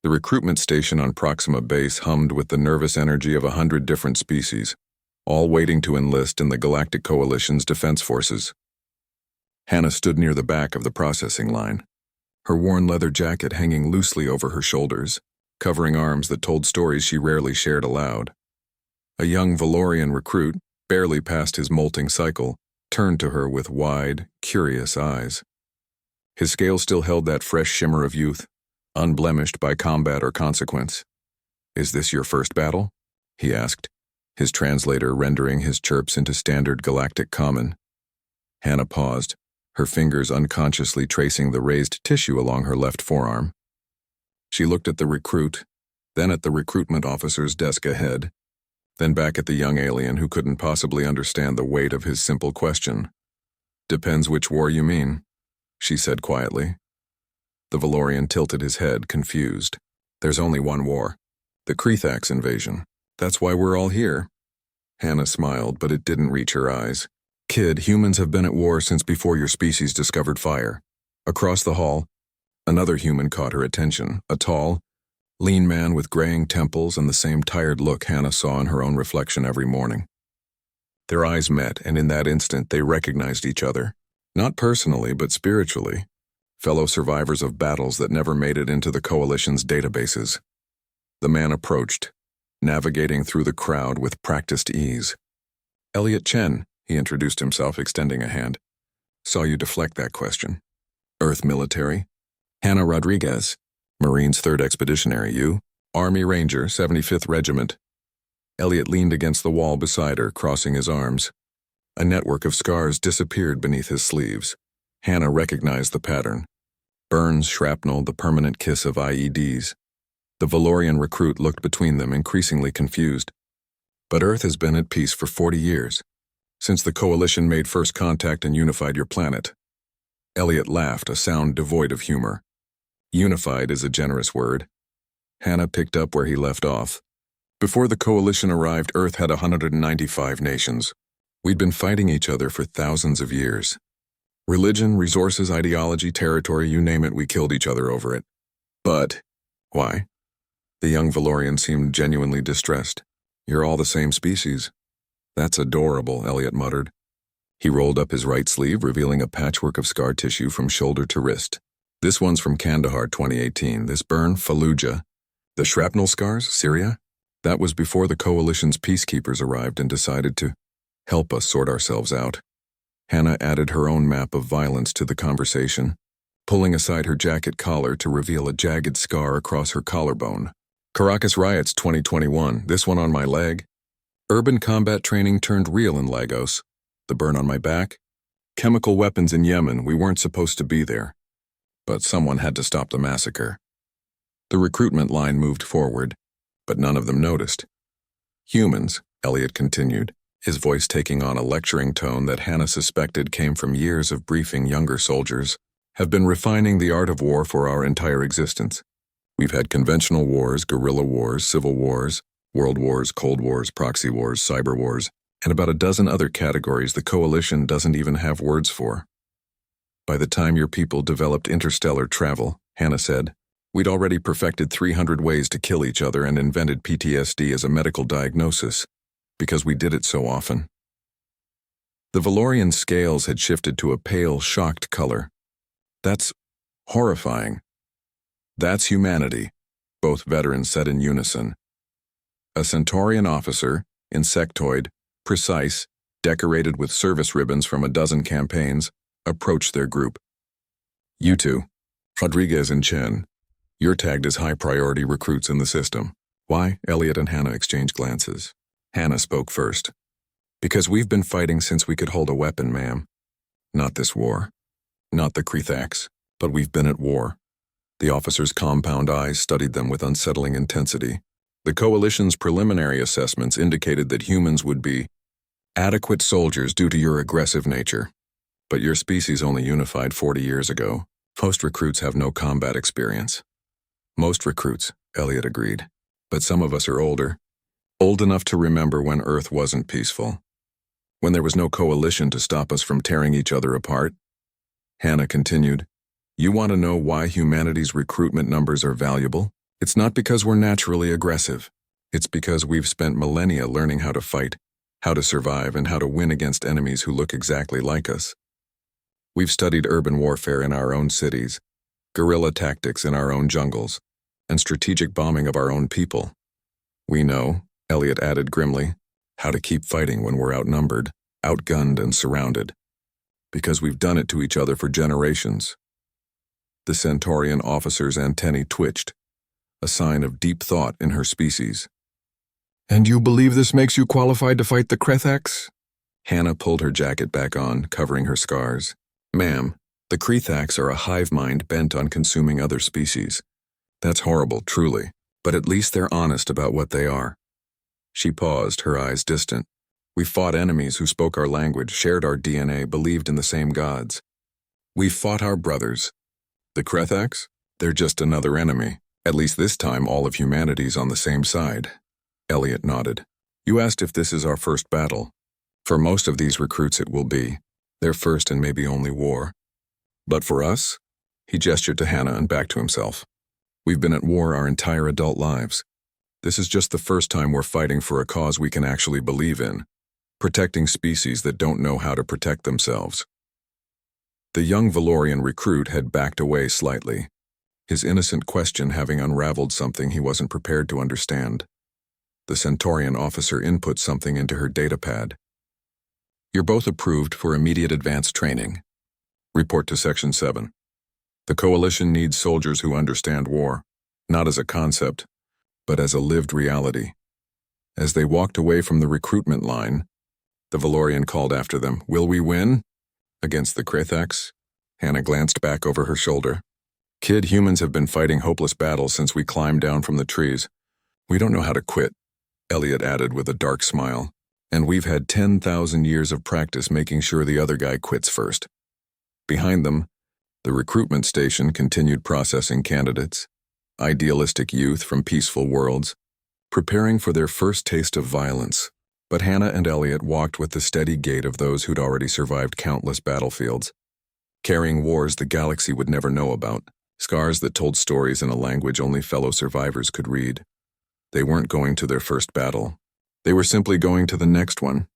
The recruitment station on Proxima Base hummed with the nervous energy of 100 different species, all waiting to enlist in the Galactic Coalition's defense forces. Hannah stood near the back of the processing line, her worn leather jacket hanging loosely over her shoulders, covering arms that told stories she rarely shared aloud. A young Valorian recruit, barely past his molting cycle, turned to her with wide, curious eyes. His scale still held that fresh shimmer of youth, unblemished by combat or consequence. "Is this your first battle?" he asked, his translator rendering his chirps into standard galactic common. Hannah paused, her fingers unconsciously tracing the raised tissue along her left forearm. She looked at the recruit, then at the recruitment officer's desk ahead, then back at the young alien who couldn't possibly understand the weight of his simple question. "Depends which war you mean," she said quietly. The Valorian tilted his head, confused. "There's only one war. The Krethax invasion. That's why we're all here." Hannah smiled, but it didn't reach her eyes. "Kid, humans have been at war since before your species discovered fire." Across the hall, another human caught her attention, a tall, lean man with graying temples and the same tired look Hannah saw in her own reflection every morning. Their eyes met, and in that instant they recognized each other. Not personally, but spiritually. Fellow survivors of battles that never made it into the Coalition's databases. The man approached, navigating through the crowd with practiced ease. "Elliot Chen," he introduced himself, extending a hand. "Saw you deflect that question." "Earth military." "Hannah Rodriguez, Marines 3rd Expeditionary, you?" "Army Ranger, 75th Regiment." Elliot leaned against the wall beside her, crossing his arms. A network of scars disappeared beneath his sleeves. Hannah recognized the pattern. Burns, shrapnel, the permanent kiss of IEDs. The Valorian recruit looked between them, increasingly confused. "But Earth has been at peace for 40 years, since the Coalition made first contact and unified your planet." Elliot laughed, a sound devoid of humor. "Unified is a generous word." Hannah picked up where he left off. "Before the Coalition arrived, Earth had 195 nations. We'd been fighting each other for thousands of years. Religion, resources, ideology, territory, you name it, we killed each other over it. But..." "Why?" The young Valorian seemed genuinely distressed. "You're all the same species." "That's adorable," Elliot muttered. He rolled up his right sleeve, revealing a patchwork of scar tissue from shoulder to wrist. "This one's from Kandahar 2018. This burn, Fallujah. The shrapnel scars, Syria? That was before the Coalition's peacekeepers arrived and decided to help us sort ourselves out." Hannah added her own map of violence to the conversation, pulling aside her jacket collar to reveal a jagged scar across her collarbone. "Caracas riots 2021, this one on my leg. Urban combat training turned real in Lagos. The burn on my back. Chemical weapons in Yemen, we weren't supposed to be there. But someone had to stop the massacre." The recruitment line moved forward, but none of them noticed. "Humans," Elliot continued, his voice taking on a lecturing tone that Hannah suspected came from years of briefing younger soldiers, "have been refining the art of war for our entire existence. We've had conventional wars, guerrilla wars, civil wars, world wars, cold wars, proxy wars, cyber wars, and about a dozen other categories the Coalition doesn't even have words for. By the time your people developed interstellar travel," Hannah said, "we'd already perfected 300 ways to kill each other and invented PTSD as a medical diagnosis, because we did it so often." The Valorian scales had shifted to a pale, shocked color. "That's horrifying." "That's humanity," both veterans said in unison. A Centaurian officer, insectoid, precise, decorated with service ribbons from a dozen campaigns, approached their group. "You two, Rodriguez and Chen, you're tagged as high-priority recruits in the system." "Why?" Elliot and Hannah exchanged glances. Hannah spoke first. "Because we've been fighting since we could hold a weapon, ma'am. Not this war. Not the Krethax, but we've been at war." The officer's compound eyes studied them with unsettling intensity. "The Coalition's preliminary assessments indicated that humans would be adequate soldiers due to your aggressive nature. But your species only unified 40 years ago. Most recruits have no combat experience." "Most recruits," Elliot agreed. "But some of us are older. Old enough to remember when Earth wasn't peaceful. When there was no Coalition to stop us from tearing each other apart." Hannah continued, "You want to know why humanity's recruitment numbers are valuable? It's not because we're naturally aggressive. It's because we've spent millennia learning how to fight, how to survive, and how to win against enemies who look exactly like us. We've studied urban warfare in our own cities, guerrilla tactics in our own jungles, and strategic bombing of our own people. We know, Elliot added grimly, how to keep fighting when we're outnumbered, outgunned, and surrounded. Because we've done it to each other for generations. The Centaurian officer's antennae twitched, a sign of deep thought in her species. And you believe this makes you qualified to fight the Krethax? Hannah pulled her jacket back on, covering her scars. Ma'am, the Krethax are a hive mind bent on consuming other species. That's horrible, truly, but at least they're honest about what they are. She paused, her eyes distant. We fought enemies who spoke our language, shared our DNA, believed in the same gods. We fought our brothers. The Krethax? They're just another enemy. At least this time all of humanity's on the same side. Elliot nodded. You asked if this is our first battle. For most of these recruits it will be. Their first and maybe only war. But for us? He gestured to Hannah and back to himself. We've been at war our entire adult lives. This is just the first time we're fighting for a cause we can actually believe in. Protecting species that don't know how to protect themselves. The young Valorian recruit had backed away slightly, his innocent question having unraveled something he wasn't prepared to understand. The Centaurian officer input something into her datapad. You're both approved for immediate advanced training. Report to Section 7. The Coalition needs soldiers who understand war, not as a concept, but as a lived reality. As they walked away from the recruitment line, the Valorian called after them, Will we win? Against the Krethax? Hannah glanced back over her shoulder. Kid, humans have been fighting hopeless battles since we climbed down from the trees. We don't know how to quit, Elliot added with a dark smile. And we've had 10,000 years of practice making sure the other guy quits first. Behind them, the recruitment station continued processing candidates, idealistic youth from peaceful worlds, preparing for their first taste of violence. But Hannah and Elliot walked with the steady gait of those who'd already survived countless battlefields, carrying wars the galaxy would never know about, scars that told stories in a language only fellow survivors could read. They weren't going to their first battle. They were simply going to the next one,